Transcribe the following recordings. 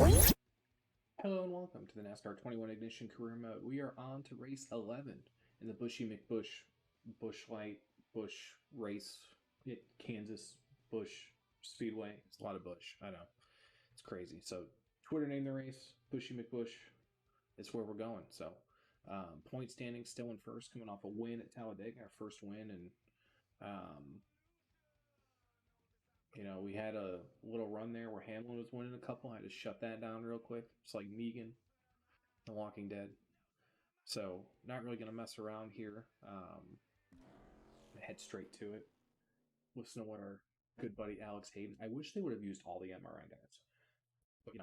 Hello and welcome to the NASCAR 21 Ignition Career Mode. We are on to race 11 in the Bushy McBush Bush Light Bush race at Kansas Bush Speedway. It's a lot of bush, I know. It's crazy. So Twitter named the race Bushy McBush. It's where we're going. So point standing still in first, coming off a win at Talladega, our first win, and we had a little run there where Hamlin was winning a couple. I had to shut that down real quick. It's like Negan, The Walking Dead. So, not really going to mess around here. Head straight to it. Listen to what our good buddy Alex Hayden. I wish they would have used all the MRN guys. But,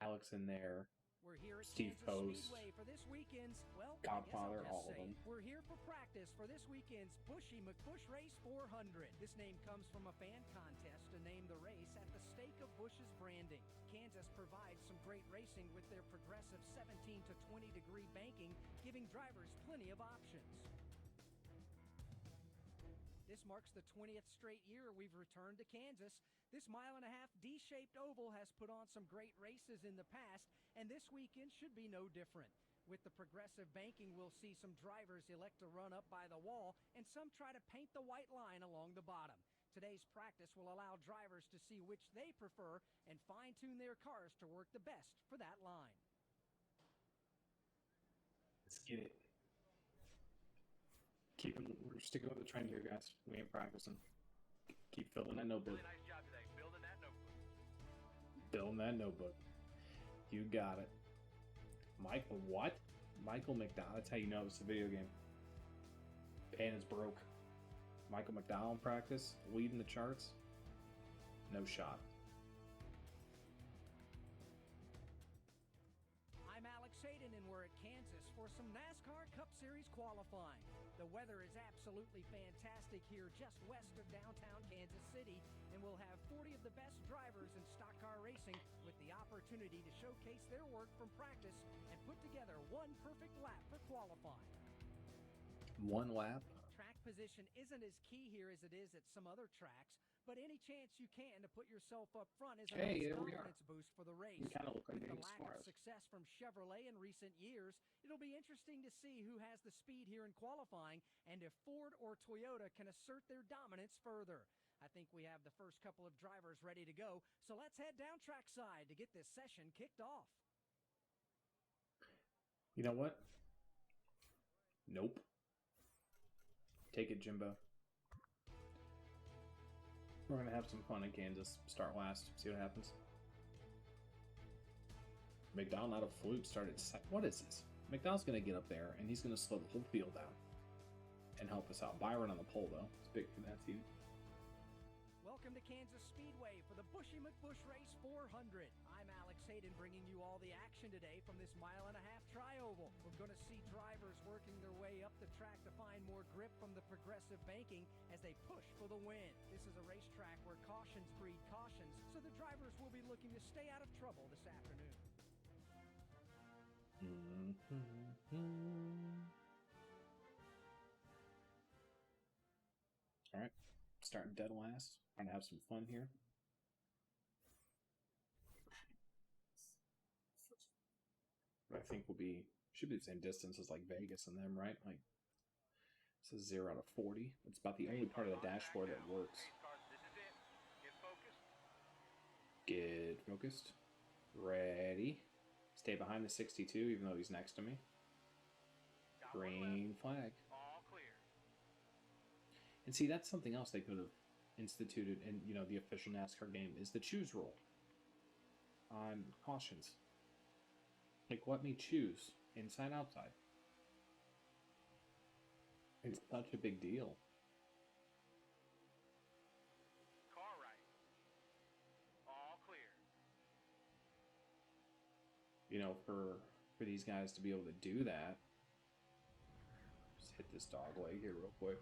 Alex in there, We're here at Steve Kansas Post, Speedway for this weekend's, Godfather, all of them. We're here for practice for this weekend's Bushy McBush Race 400. This name comes from a fan contest to name the race at the stake of Bush's branding. Kansas provides some great racing with their progressive 17 to 20 degree banking, giving drivers plenty of options. This marks the 20th straight year we've returned to Kansas. This mile-and-a-half D-shaped oval has put on some great races in the past, and this weekend should be no different. With the progressive banking, we'll see some drivers elect to run up by the wall, and some try to paint the white line along the bottom. Today's practice will allow drivers to see which they prefer and fine-tune their cars to work the best for that line. Let's get it. We're sticking with the trend here, guys. We ain't practicing. Keep filling that notebook. Really nice job today, building that notebook. Building that notebook. You got it. Michael, what? Michael McDowell. That's how you know it's a video game. Pen is broke. Michael McDowell in practice, leading the charts. No shot. I'm Alex Hayden, and we're at Kansas for some NASCAR Cup Series qualifying. The weather is absolutely fantastic here just west of downtown Kansas City, and we'll have 40 of the best drivers in stock car racing with the opportunity to showcase their work from practice and put together one perfect lap for qualifying. One lap. Track position isn't as key here as it is at some other tracks, but any chance you can to put yourself up front is a nice confidence boost for the race. We kind of look like With the lack of success from Chevrolet in recent years, it'll be interesting to see who has the speed here in qualifying and if Ford or Toyota can assert their dominance further. I think we have the first couple of drivers ready to go, so let's head down trackside to get this session kicked off. You know what? Nope. Take it, Jimbo. We're going to have some fun in Kansas. Start last. See what happens. McDowell, not a fluke, started second. What is this? McDowell's going to get up there, and he's going to slow the whole field down and help us out. Byron on the pole, though. It's big for that team. Welcome to Kansas Speedway for the Bushy McBush Race 400. I'm Alex Hayden, bringing you all the action today from this mile-and-a-half tri-oval. We're going to see drivers working their way up the track to find more grip from the progressive banking as they push for the win. This is a racetrack where cautions breed cautions, so the drivers will be looking to stay out of trouble this afternoon. All right, starting dead last. Trying to have some fun here. But I think should be the same distance as like Vegas and them, right? Like this is 0 out of 40. It's about the only part of the dashboard that works. This is it. Get focused. Get focused. Ready. Stay behind the 62, even though he's next to me. Green flag. All clear. And see, that's something else they could have instituted in, the official NASCAR game is the choose rule on cautions. Like, let me choose inside, outside. It's such a big deal. Car right. All clear. For these guys to be able to do that, just hit this dog leg here real quick.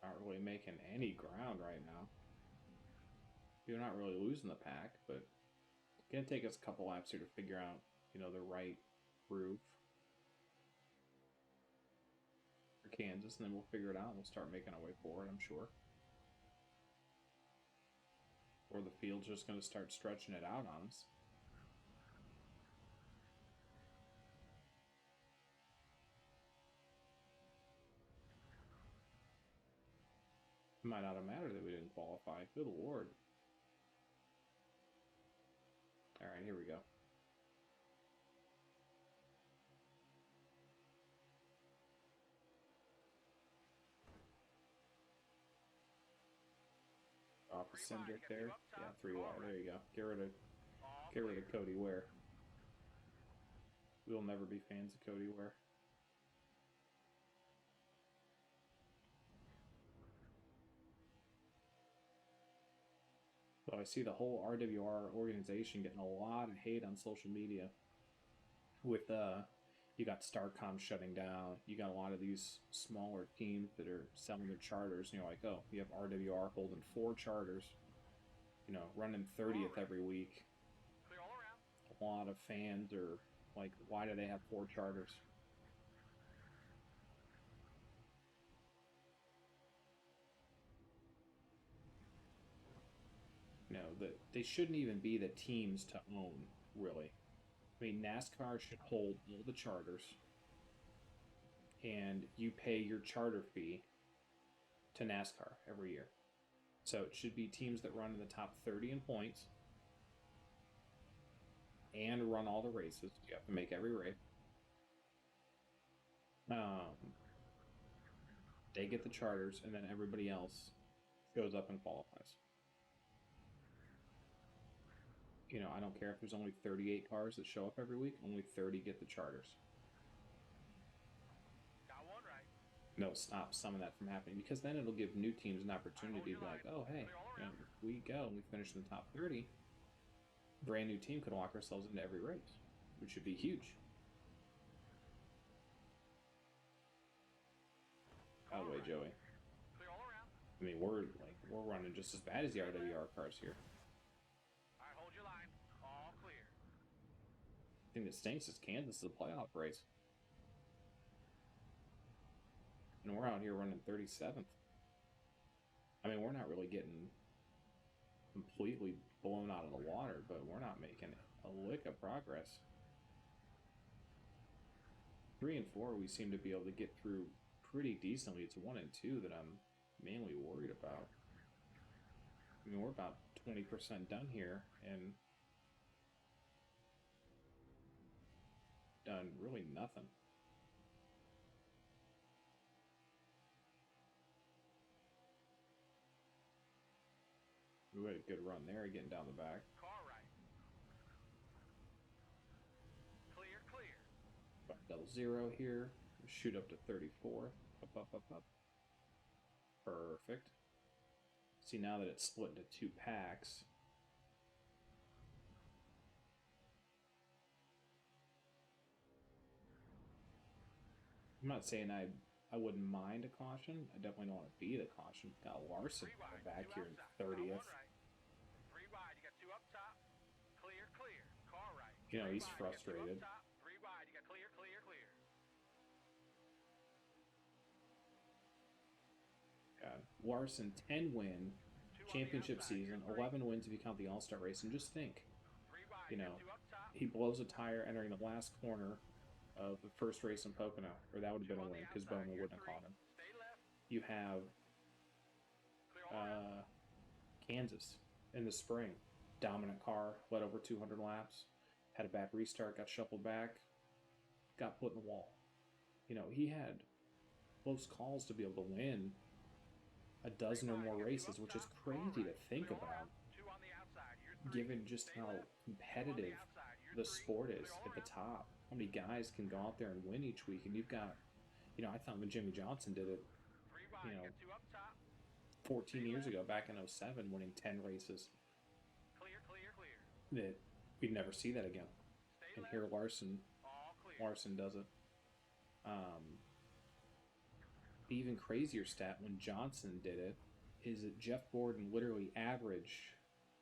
Not really making any ground right now. You're not really losing the pack, but it's gonna take us a couple laps here to figure out, the right groove. Kansas, and then we'll figure it out. We'll start making our way forward, I'm sure. Or the field's just going to start stretching it out on us. It might not have mattered that we didn't qualify. Good Lord. All right, here we go. Off the Cindric there. Yeah, 3 wide. There you go. Get rid of Cody Ware. We'll never be fans of Cody Ware. So I see the whole RWR organization getting a lot of hate on social media. With you got StarCom shutting down. You got a lot of these smaller teams that are selling their charters. And you're like, oh, you have RWR holding 4 charters. You know, running 30th every week. Clear all around. A lot of fans are like, why do they have 4 charters? You know, they shouldn't even be the teams to own, really. I mean, NASCAR should hold all the charters, and you pay your charter fee to NASCAR every year. So it should be teams that run in the top 30 in points and run all the races. You have to make every race. They get the charters, and then everybody else goes up and qualifies. You know, I don't care if there's only 38 cars that show up every week, only 30 get the charters. Got one right. And it'll stop some of that from happening, because then it'll give new teams an opportunity to be like, oh, hey, you know, if we go and we finish in the top 30, brand new team could lock ourselves into every race, which would be huge. Out of the way, Joey. Clear all around. I mean, we're running just as bad as the RWR cars here. All right, hold your line. All clear. The thing that stinks is Kansas is a playoff race. And we're out here running 37th. I mean, we're not really getting completely blown out of the water, but we're not making a lick of progress. 3 and 4, we seem to be able to get through pretty decently. It's 1 and 2 that I'm mainly worried about. I mean, we're about 20% done here and done really nothing. We had a good run there, getting down the back. Car right. Clear, clear. About double zero here. Shoot up to 34. Up. Perfect. See, now that it's split into 2 packs. I'm not saying I wouldn't mind a caution. I definitely don't want to be the caution. Got Larson back here in 30th. 3 wide, you got 2 up top. Clear, clear. Car right. You know, 3 he's wide, frustrated. You got 2 up top. 3 wide, you got clear, clear, clear. God. Larson, 10 win championship season, 11 wins if you count the All-Star race. And just think, 3 wide, you know, got 2 up top. he blows a tire entering the last corner of the first race in Pocono, or that would have been a win because Bowman wouldn't have caught him. Stay left. You have Clear all around. Kansas in the spring, dominant car, led over 200 laps, had a bad restart, got shuffled back, got put in the wall. You know, he had close calls to be able to win a dozen or more races, which is crazy to think about, 2 on the outside. You're 3. given just how competitive the sport is at the top. How many guys can go out there and win each week? And you've got, you know, I thought when Jimmy Johnson did it, 3 wide, you know, got 2 up top. 14 years ago, back in 07, winning 10 races, Clear, clear, clear. that we'd never see that again. Stay And left. here Larson All clear. does it. The even crazier stat when Johnson did it is that Jeff Gordon literally averaged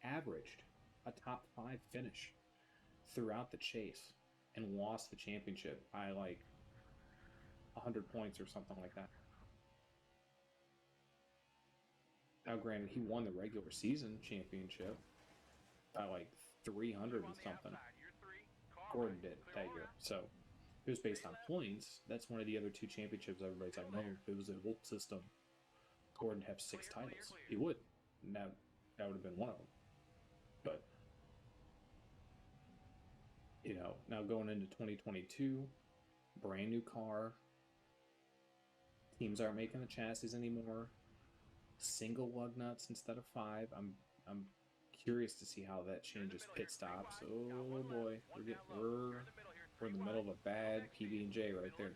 a top 5 finish throughout the chase and lost the championship by like 100 points or something like that. Now, granted, he won the regular season championship by like 300 and something. Gordon did that year. So if it was based on points, that's one of the other two championships everybody's like, no, if it was an old system, Gordon have 6 titles. He would. And that would have been one of them. But, you know, now going into 2022, brand new car. Teams aren't making the chassis anymore. Single lug nuts instead of 5. I'm curious to see how that changes pit stops. Oh boy, we're in the middle of a bad PB&J right there.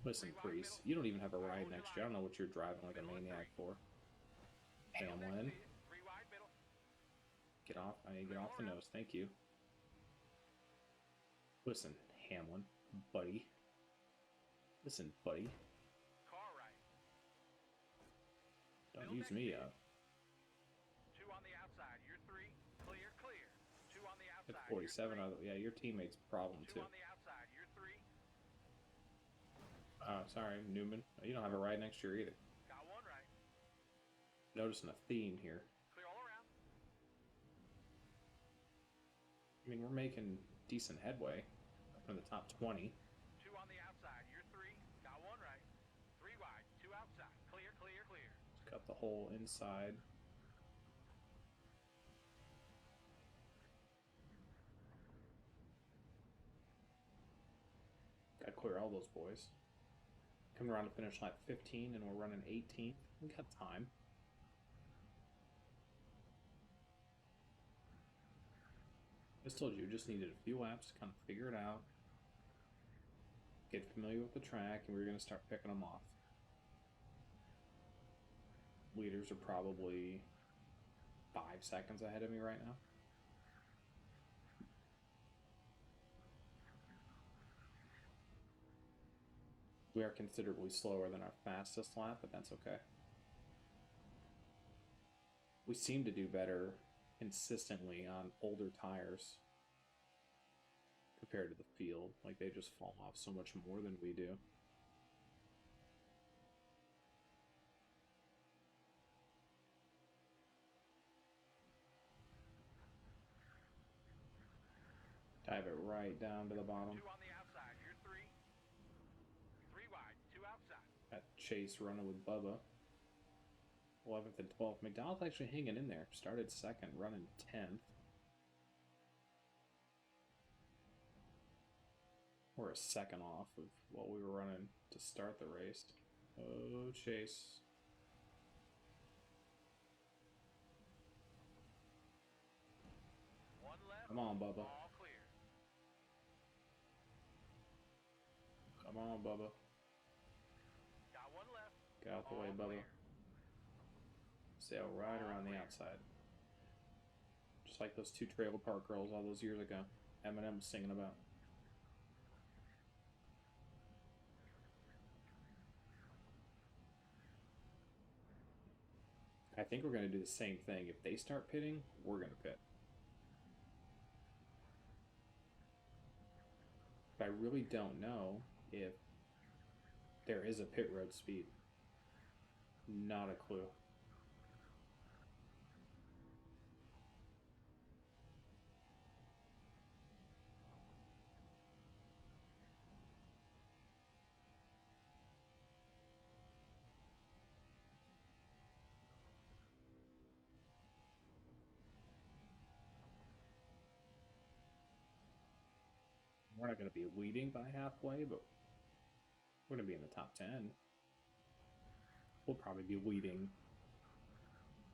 Listen, Priest, you don't even have a ride next year. I don't know what you're driving like a maniac for. Hamlin. Get off. I need to get off the nose. Thank you. Listen, Hamlin, buddy. Listen, buddy. Don't use me up. 2 on the outside. You're 3. Clear, clear. 2 on the outside. At 47, yeah, your teammate's a problem too. 2 on the outside. You're 3. Sorry, Newman. You don't have a ride next year either. Got 1 right. Noticing a theme here. Clear all around. I mean, we're making decent headway up in the top 20. 2 on the outside. You're 3. Got 1 right. 3 wide. 2 outside. Clear, clear, clear. Cut the whole inside. Gotta clear all those boys. Coming around to finish lap 15 and we're running 18th. We got time. I just told you, just needed a few laps to kind of figure it out. Get familiar with the track, and we're going to start picking them off. Leaders are probably 5 seconds ahead of me right now. We are considerably slower than our fastest lap, but that's okay. We seem to do better consistently on older tires compared to the field. Like, they just fall off so much more than we do. Dive it right down to the bottom. 2 on the outside. You're 3. 3 wide. 2 outside. Got Chase running with Bubba. 11th and 12th. McDowell's actually hanging in there. Started 2nd, running 10th. We're a second off of what we were running to start the race. Oh, Chase. One left. Come on, Bubba. All clear. Come on, Bubba. Got 1 left. Get out the way, All Bubba. clear. Sail right around the outside. Just like those 2 trailer park girls all those years ago. Eminem was singing about. I think we're going to do the same thing. If they start pitting, we're going to pit. But I really don't know if there is a pit road speed. Not a clue. We're not going to be leading by halfway, but we're going to be in the top 10. We'll probably be leading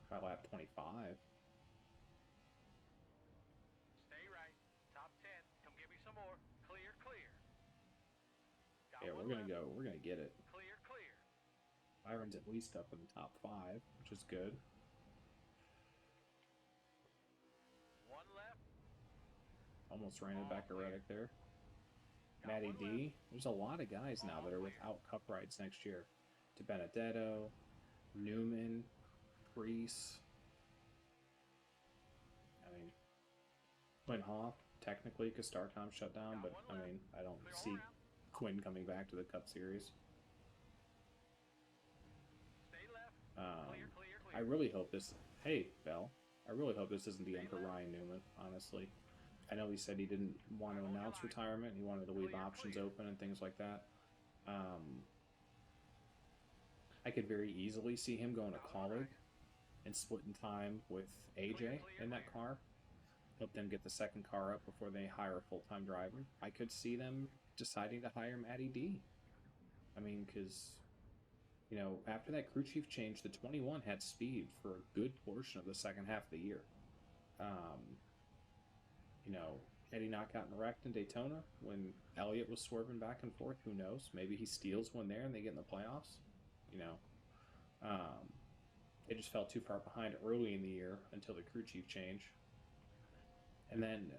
by lap 25. Stay right. Top 10. Come get me some more. Clear, clear. Got Yeah, 1 we're going to left. go. We're going to get it. Clear, clear. Byron's at least up in the top 5, which is good. 1 left. Almost ran it back to Reddick there. Matty D. There's a lot of guys now that are without cup rides next year. DiBenedetto, Newman, Priest. I mean, Quinn Hoff, technically, because StarCom shut down, but I mean, I don't see Quinn coming back to the Cup Series. I really hope this. Hey, Bell. I really hope this isn't the end for Ryan Newman. Honestly, I know he said he didn't want to announce retirement. He wanted to leave options open and things like that. I could very easily see him going to Colleague and splitting time with AJ in that car. Help them get the second car up before they hire a full-time driver. I could see them deciding to hire Matty D. I mean, because, you know, after that crew chief change, the 21 had speed for a good portion of the second half of the year. You know, Eddie not gotten wrecked in Daytona when Elliott was swerving back and forth. Who knows? Maybe he steals one there and they get in the playoffs. You know, they just fell too far behind early in the year until the crew chief change. And then,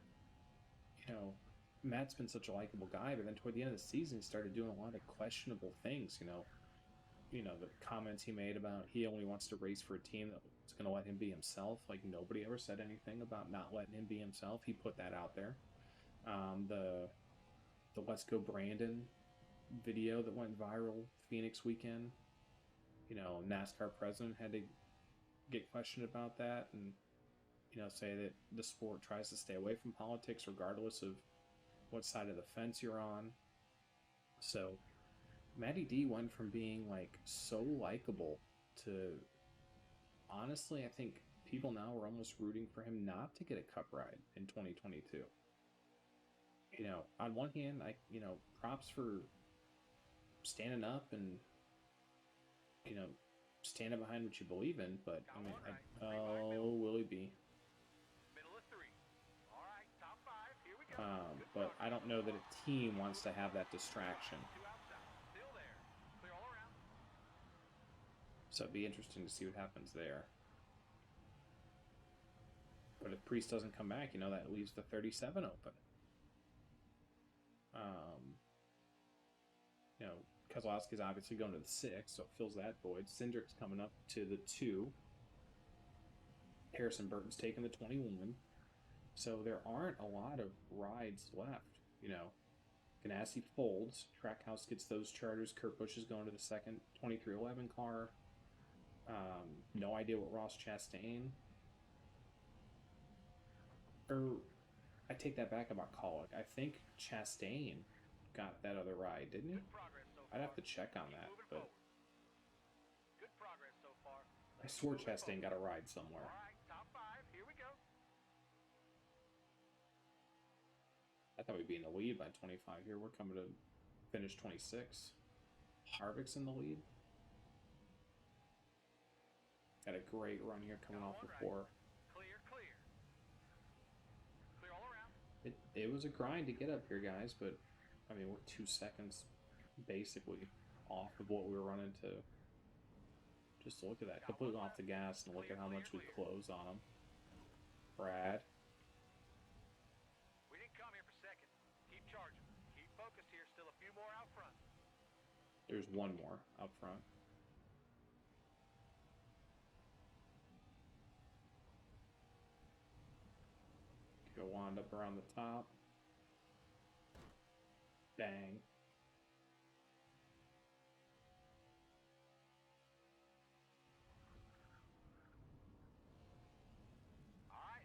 you know, Matt's been such a likable guy, but then toward the end of the season, he started doing a lot of questionable things. You know the comments he made about he only wants to race for a team that's going to let him be himself. Like nobody ever said anything about not letting him be himself. He put that out there. The Let's Go Brandon video that went viral Phoenix weekend. You know, NASCAR president had to get questioned about that and, you know, say that the sport tries to stay away from politics regardless of what side of the fence you're on. So Matty D went from being like so likable to honestly, I think people now are almost rooting for him not to get a cup ride in 2022. You know, on one hand, props for standing up and, you know, standing behind what you believe in, but I mean, Willie B. But I don't know that a team wants to have that distraction. So it'd be interesting to see what happens there. But if Priest doesn't come back, you know, that leaves the 37 open. You know, Keselowski's obviously going to the 6, so it fills that void. Cindric's coming up to the 2. Harrison Burton's taking the 21. So there aren't a lot of rides left, you know. Ganassi folds. Trackhouse gets those charters. Kurt Busch is going to the second 2311 car. No idea what Ross Chastain. I take that back about Collick. I think Chastain got that other ride, didn't he? I'd have to check on that, but I swore Chastain got a ride somewhere. I thought we'd be in the lead by 25 here. We're coming to finish 26. Harvick's in the lead. Got a great run here coming off the 4. It was a grind to get up here, guys, but I mean, we're 2 seconds basically off of what we were running to. Just look at that. Completely off the gas and look at how much we close on them. Brad. We didn't come here for second. Keep charging. Keep focused here. Still a few more out front. There's one more up front. Go wind up around the top. Bang.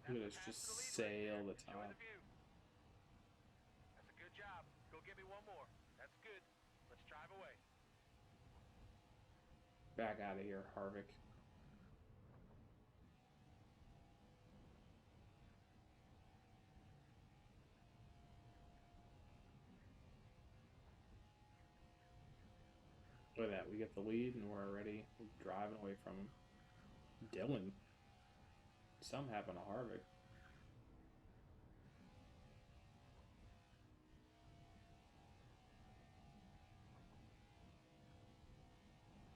Look at us just sail the top. That's a good job. Go get me one more. That's good. Let's drive away. Back out of here, Harvick. Look at that. We get the lead and we're already driving away from Dylan. Something happened to Harvick.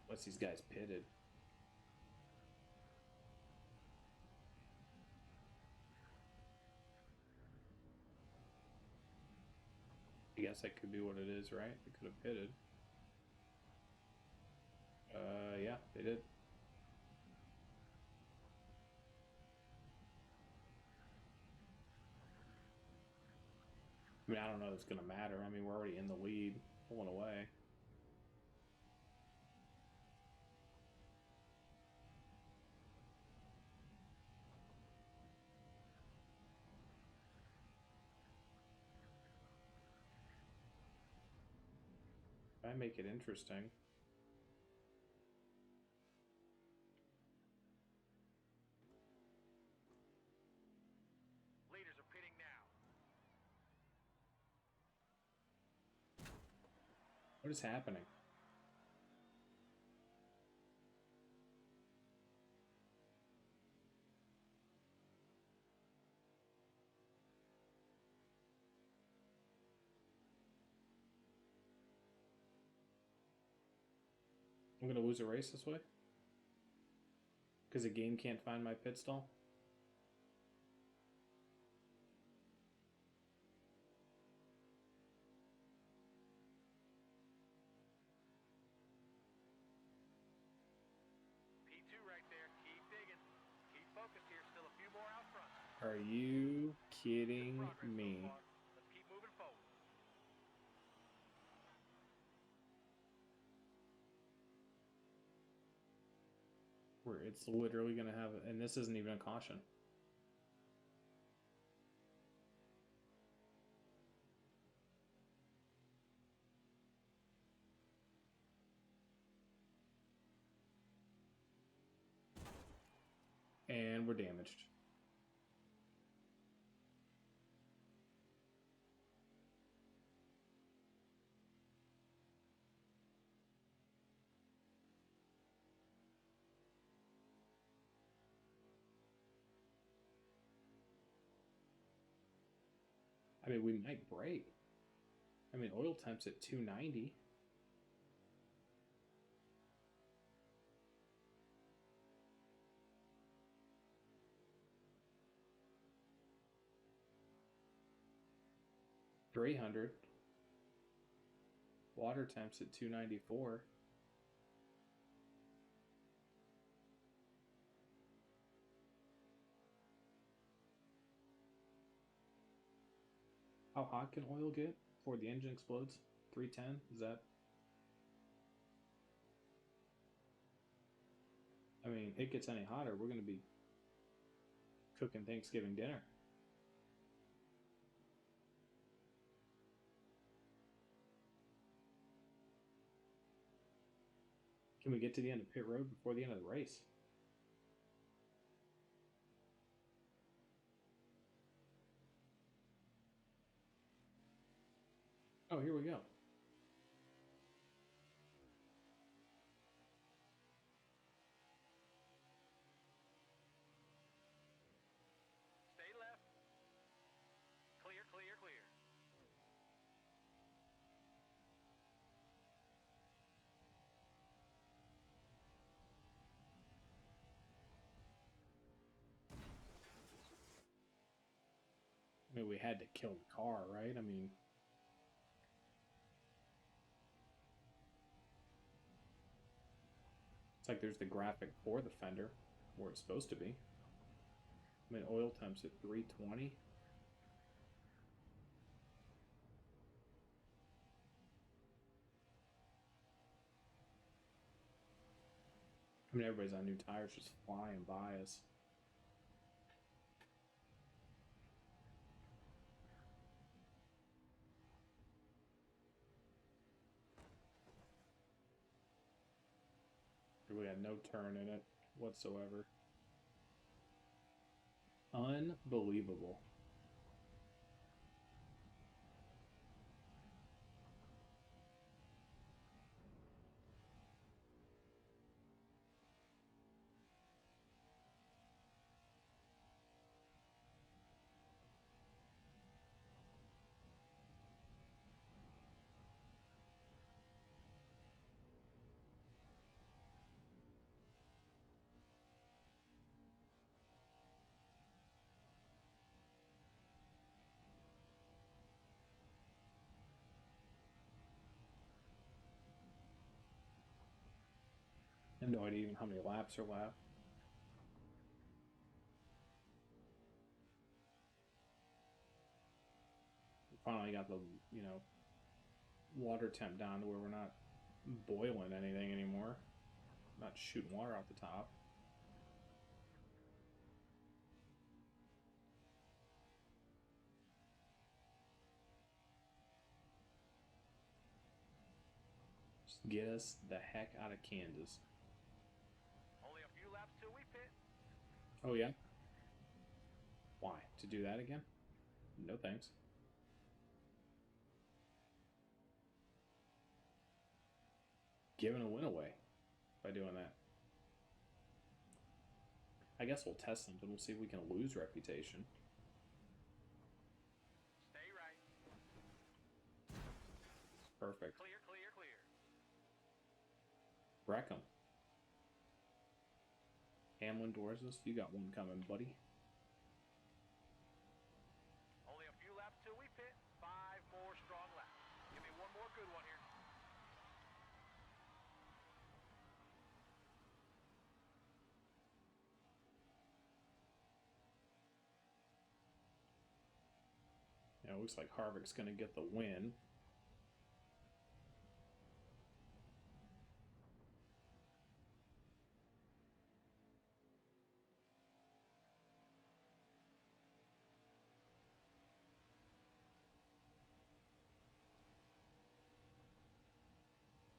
What's these guys pitted? I guess that could be what it is, right? They could have pitted. Yeah, they did. I mean, I don't know if it's going to matter. I mean, we're already in the lead, pulling away. Might make it interesting. Leaders are pitting now. What is happening? I'm gonna lose a race this way? Because the game can't find my pit stall? P2 right there. Keep digging. Keep focused here. Still a few more out front. Are you kidding Good progress me? so far. Let's keep moving forward. Where it's literally gonna have, and this isn't even a caution. And we're damaged. I mean, we might break. I mean, oil temps at 290. $300. Water temps at 294. How hot can oil get before the engine explodes? 310? Is that? I mean, it gets any hotter, we're going to be cooking Thanksgiving dinner. Can we get to the end of pit road before the end of the race? Oh, here we go. Stay left. Clear, clear, clear. I mean, we had to kill the car, right? I mean, it's like there's the graphic for the fender where it's supposed to be. I mean, oil temps at 320. I mean, everybody's on new tires just flying by us. We had no turn in it whatsoever. Unbelievable. I have no idea even how many laps are left. We finally got the, water temp down to where we're not boiling anything anymore. Not shooting water out the top. Get us the heck out of Kansas. Only a few laps till we pit. Oh, yeah? Why? To do that again? No thanks. Giving a win away by doing that. I guess we'll test something. We'll see if we can lose reputation. Stay right. Perfect. Clear, clear, clear. Wreck 'em. Hamlin Dorsey, you got one coming, buddy. Only a few laps till we pit. 5 more strong laps. Give me one more good one here. Yeah, it looks like Harvick's going to get the win.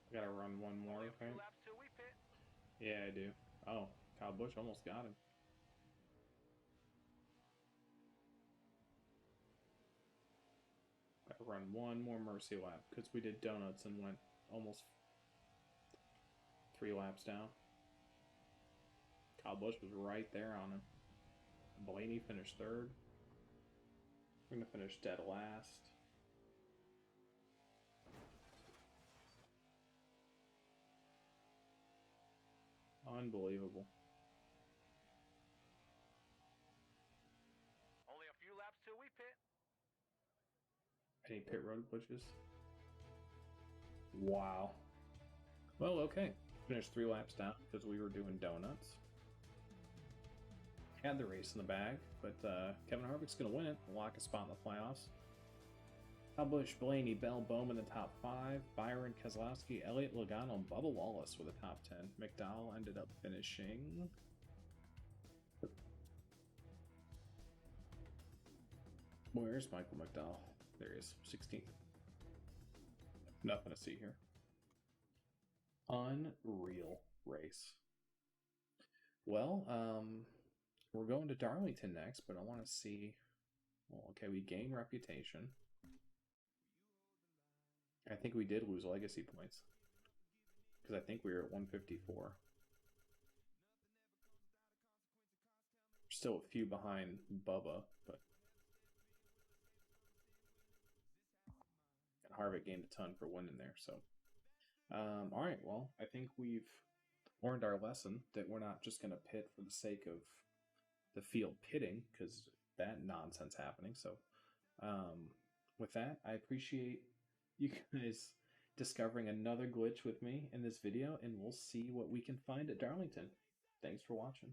I gotta run one more, Only a few right? laps till we pit. Yeah, I do. Oh, Kyle Busch almost got him. Gotta run one more mercy lap because we did donuts and went almost 3 laps down. Kyle Busch was right there on him. Blaney finished 3rd. We're gonna finish dead last. Unbelievable. Only a few laps till we pit. Any pit road glitches? Wow. Well, okay. Finished 3 laps down because we were doing donuts. Had the race in the bag, but Kevin Harvick's going to win it. Lock a spot in the playoffs. Kyle Busch, Blaney, Bell, Bowman in the top 5. Byron, Keselowski, Elliott, Logano, and Bubba Wallace with the top 10. McDowell ended up finishing... Where's Michael McDowell? There he is, 16th. Nothing to see here. Unreal race. Well, we're going to Darlington next, but I want to see... Well, okay, we gained reputation. I think we did lose legacy points. Because I think we were at 154. We're still a few behind Bubba, but... And Harvick gained a ton for winning there, so... Alright, well, I think we've learned our lesson that we're not just going to pit for the sake of the field pitting, because that nonsense happening. So, with that, I appreciate you guys discovering another glitch with me in this video, and we'll see what we can find at Darlington. Thanks for watching.